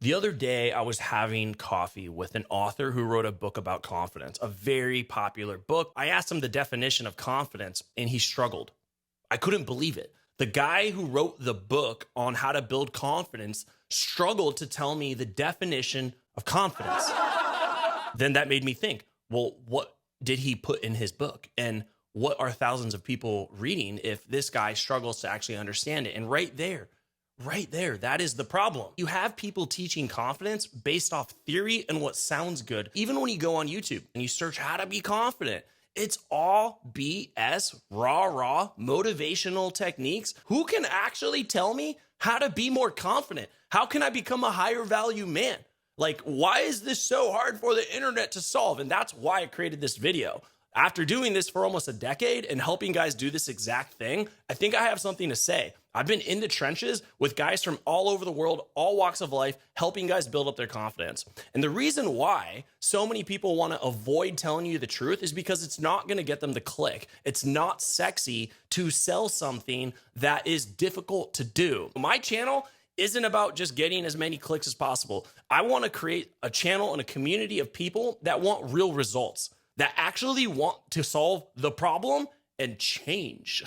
The other day, I was having coffee with an author who wrote a book about confidence, a very popular book. I asked him the definition of confidence, and he struggled. I couldn't believe it. The guy who wrote the book on how to build confidence struggled to tell me the definition of confidence. Then that made me think, well, what did he put in his book? And what are thousands of people reading if this guy struggles to actually understand it? And right there, that is the problem. You have people teaching confidence based off theory and what sounds good. Even when you go on YouTube and you search how to be confident, it's all BS, rah, motivational techniques. Who can actually tell me how to be more confident? How can I become a higher value man? Like, why is this so hard for the internet to solve? And that's why I created this video. After doing this for almost a decade and helping guys do this exact thing, I think I have something to say. I've been in the trenches with guys from all over the world, all walks of life, helping guys build up their confidence. And the reason why so many people want to avoid telling you the truth is because it's not going to get them to click. It's not sexy to sell something that is difficult to do. My channel isn't about just getting as many clicks as possible. I want to create a channel and a community of people that want real results, that actually want to solve the problem and change,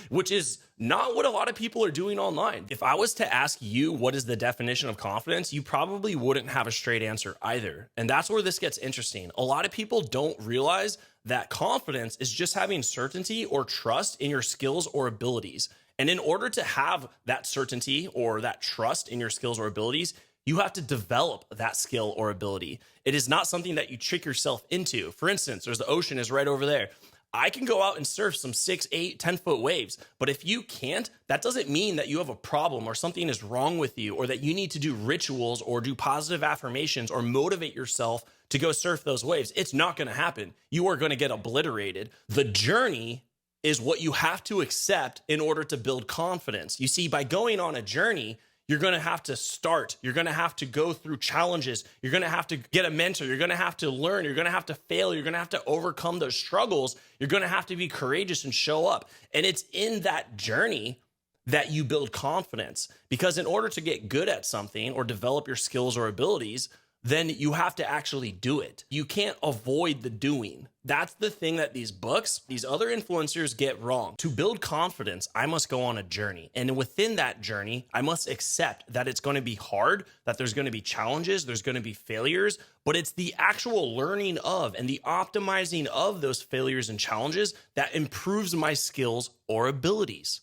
which is not what a lot of people are doing online. If I was to ask you what is the definition of confidence, you probably wouldn't have a straight answer either. And that's where this gets interesting. A lot of people don't realize that confidence is just having certainty or trust in your skills or abilities. And in order to have that certainty or that trust in your skills or abilities, you have to develop that skill or ability. It is not something that you trick yourself into. For instance, there's the ocean is right over there. I can go out and surf some 6, 8, 10-foot waves, but if you can't, that doesn't mean that you have a problem or something is wrong with you or that you need to do rituals or do positive affirmations or motivate yourself to go surf those waves. It's not going to happen. You are going to get obliterated. The journey is what you have to accept in order to build confidence. You see, by going on a journey, you're going to have to start. You're going to have to go through challenges. You're going to have to get a mentor. You're going to have to learn. You're going to have to fail. You're going to have to overcome those struggles. You're going to have to be courageous and show up. And it's in that journey that you build confidence. Because in order to get good at something or develop your skills or abilities, then you have to actually do it. You can't avoid the doing. That's the thing that these books, these other influencers get wrong. To build confidence, I must go on a journey. And within that journey, I must accept that it's going to be hard, that there's going to be challenges, there's going to be failures, but it's the actual learning of and the optimizing of those failures and challenges that improves my skills or abilities.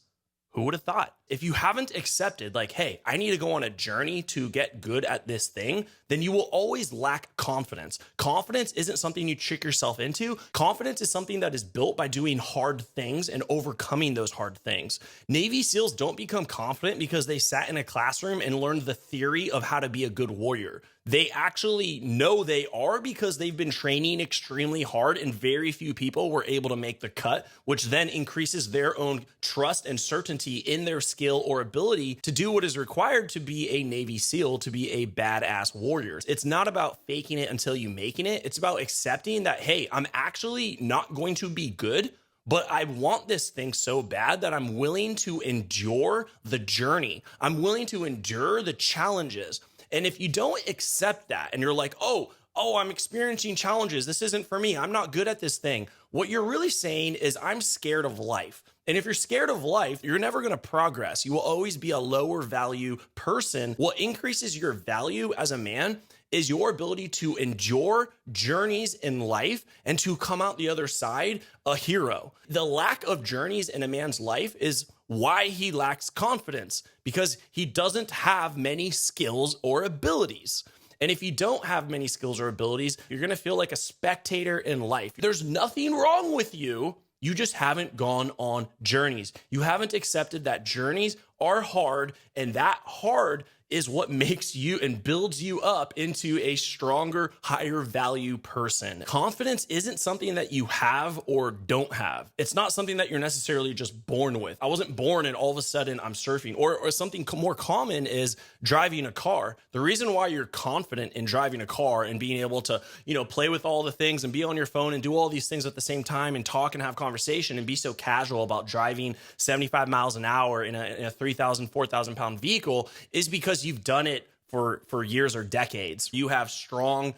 Who would have thought? If you haven't accepted, like, hey, I need to go on a journey to get good at this thing, then you will always lack confidence. Confidence isn't something you trick yourself into. Confidence is something that is built by doing hard things and overcoming those hard things. Navy SEALs don't become confident because they sat in a classroom and learned the theory of how to be a good warrior. They actually know they are because they've been training extremely hard, and very few people were able to make the cut, which then increases their own trust and certainty in their skill or ability to do what is required to be a Navy SEAL, to be a badass warrior. It's not about faking it until you making it. It's about accepting that, hey, I'm actually not going to be good, but I want this thing so bad that I'm willing to endure the journey. I'm willing to endure the challenges. And if you don't accept that and you're like, oh, I'm experiencing challenges, this isn't for me, I'm not good at this thing, what you're really saying is I'm scared of life. And if you're scared of life, you're never going to progress. You will always be a lower value person. What increases your value as a man is your ability to endure journeys in life and to come out the other side a hero. The lack of journeys in a man's life is why he lacks confidence, because he doesn't have many skills or abilities. And if you don't have many skills or abilities, you're going to feel like a spectator in life. There's nothing wrong with you. You just haven't gone on journeys. You haven't accepted that journeys are hard, and that hard is what makes you and builds you up into a stronger, higher value person. Confidence isn't something that you have or don't have. It's not something that you're necessarily just born with. I wasn't born and all of a sudden I'm surfing. Or something more common is driving a car. The reason why you're confident in driving a car and being able to, play with all the things and be on your phone and do all these things at the same time and talk and have conversation and be so casual about driving 75 miles an hour in a 3,000, 4,000 pound vehicle is because you've done it for years or decades. You have strong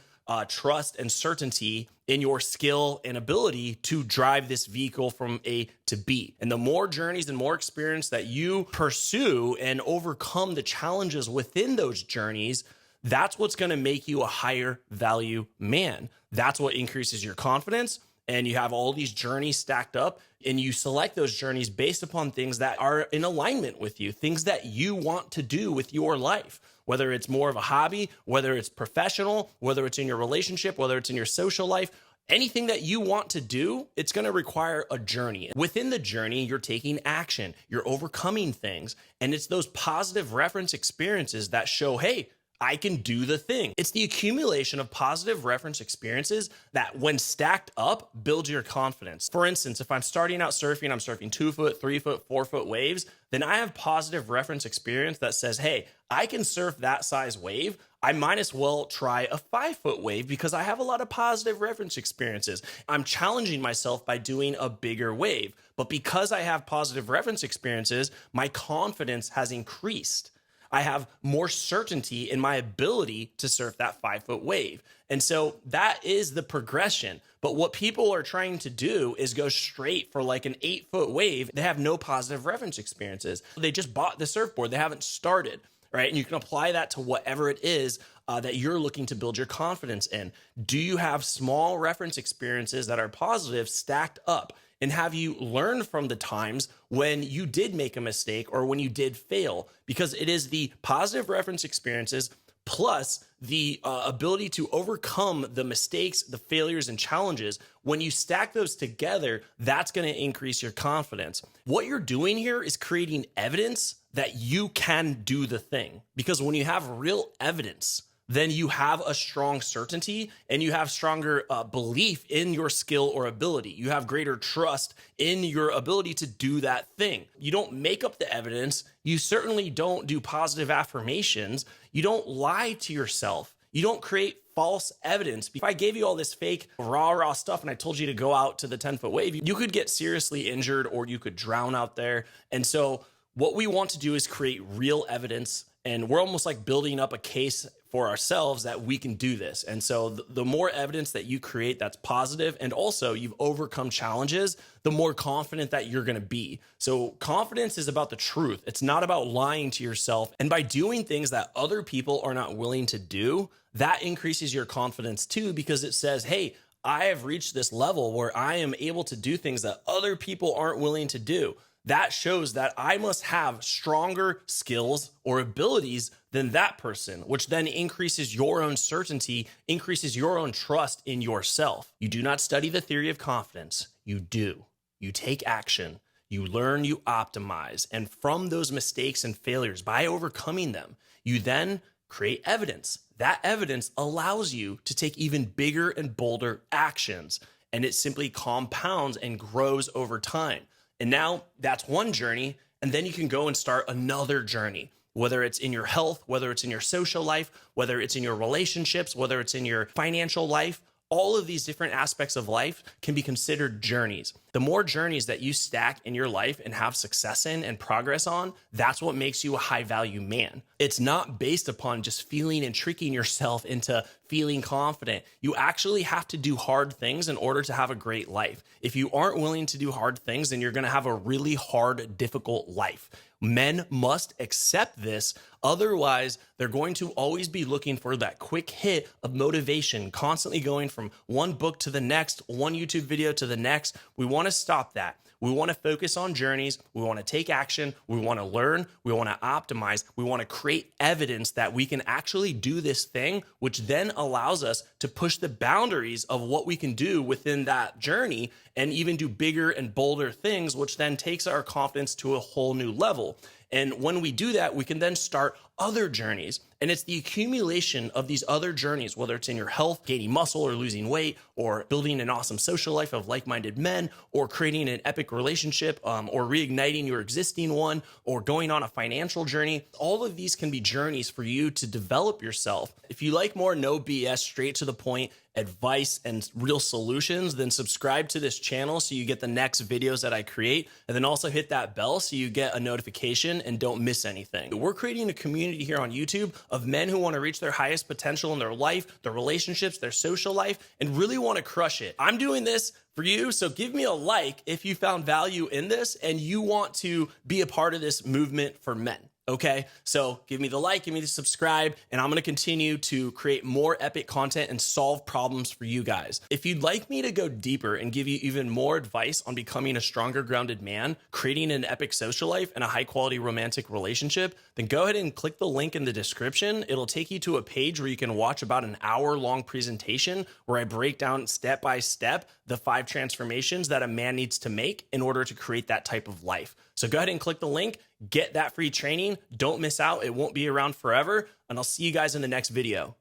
trust and certainty in your skill and ability to drive this vehicle from A to B. And the more journeys and more experience that you pursue and overcome the challenges within those journeys, that's what's going to make you a higher value man. That's what increases your confidence. And you have all these journeys stacked up, and you select those journeys based upon things that are in alignment with you, things that you want to do with your life, whether it's more of a hobby, whether it's professional, whether it's in your relationship, whether it's in your social life. Anything that you want to do, it's going to require a journey. Within the journey, you're taking action, you're overcoming things, and it's those positive reference experiences that show, hey, I can do the thing. It's the accumulation of positive reference experiences that, when stacked up, builds your confidence. For instance, if I'm starting out surfing, I'm surfing 2 foot, 3 foot, 4 foot waves, then I have positive reference experience that says, hey, I can surf that size wave. I might as well try a 5 foot wave because I have a lot of positive reference experiences. I'm challenging myself by doing a bigger wave. But because I have positive reference experiences, my confidence has increased. I have more certainty in my ability to surf that 5 foot wave. And so that is the progression. But what people are trying to do is go straight for like an 8 foot wave. They have no positive reference experiences. They just bought the surfboard. They haven't started, right? And you can apply that to whatever it is that you're looking to build your confidence in. Do you have small reference experiences that are positive stacked up? And have you learned from the times when you did make a mistake or when you did fail? Because it is the positive reference experiences plus the ability to overcome the mistakes, the failures, and challenges. When you stack those together, that's going to increase your confidence. What you're doing here is creating evidence that you can do the thing. Because when you have real evidence, then you have a strong certainty and you have stronger belief in your skill or ability. You have greater trust in your ability to do that thing. You don't make up the evidence. You certainly don't do positive affirmations. You don't lie to yourself. You don't create false evidence. If I gave you all this fake raw stuff and I told you to go out to the 10-foot wave, you could get seriously injured or you could drown out there. And so what we want to do is create real evidence. And we're almost like building up a case for ourselves that we can do this. And so the more evidence that you create that's positive, and also you've overcome challenges, the more confident that you're going to be. So confidence is about the truth. It's not about lying to yourself. And by doing things that other people are not willing to do, that increases your confidence too, because it says, hey, I have reached this level where I am able to do things that other people aren't willing to do. That shows that I must have stronger skills or abilities than that person, which then increases your own certainty, increases your own trust in yourself. You do not study the theory of confidence. You do. You take action. You learn, you optimize. And from those mistakes and failures, by overcoming them, you then create evidence. That evidence allows you to take even bigger and bolder actions. And it simply compounds and grows over time. And now that's one journey, and then you can go and start another journey, whether it's in your health, whether it's in your social life, whether it's in your relationships, whether it's in your financial life. All of these different aspects of life can be considered journeys. The more journeys that you stack in your life and have success in and progress on, that's what makes you a high value man. It's not based upon just feeling and tricking yourself into feeling confident. You actually have to do hard things in order to have a great life. If you aren't willing to do hard things, then you're going to have a really hard, difficult life. Men must accept this. Otherwise, they're going to always be looking for that quick hit of motivation, constantly going from one book to the next, one YouTube video to the next. We want to stop that. We want to focus on journeys. We want to take action. We want to learn. We want to optimize. We want to create evidence that we can actually do this thing, which then allows us to push the boundaries of what we can do within that journey and even do bigger and bolder things, which then takes our confidence to a whole new level. And when we do that, we can then start other journeys. And it's the accumulation of these other journeys, whether it's in your health, gaining muscle or losing weight, or building an awesome social life of like-minded men, or creating an epic relationship, or reigniting your existing one, or going on a financial journey. All of these can be journeys for you to develop yourself. If you like more no BS, straight to the point advice and real solutions, then subscribe to this channel so you get the next videos that I create, and then also hit that bell so you get a notification and don't miss anything. We're creating a community community here on YouTube of men who want to reach their highest potential in their life, their relationships, their social life, and really want to crush it. I'm doing this for you, so give me a like if you found value in this and you want to be a part of this movement for men. Okay, so give me the like, give me the subscribe, and I'm going to continue to create more epic content and solve problems for you guys. If you'd like me to go deeper and give you even more advice on becoming a stronger, grounded man, creating an epic social life, and a high quality romantic relationship, then go ahead and click the link in the description. It'll take you to a page where you can watch about an hour-long presentation where I break down step by step the 5 transformations that a man needs to make in order to create that type of life. So go ahead and click the link, get that free training. Don't miss out. It won't be around forever. And I'll see you guys in the next video.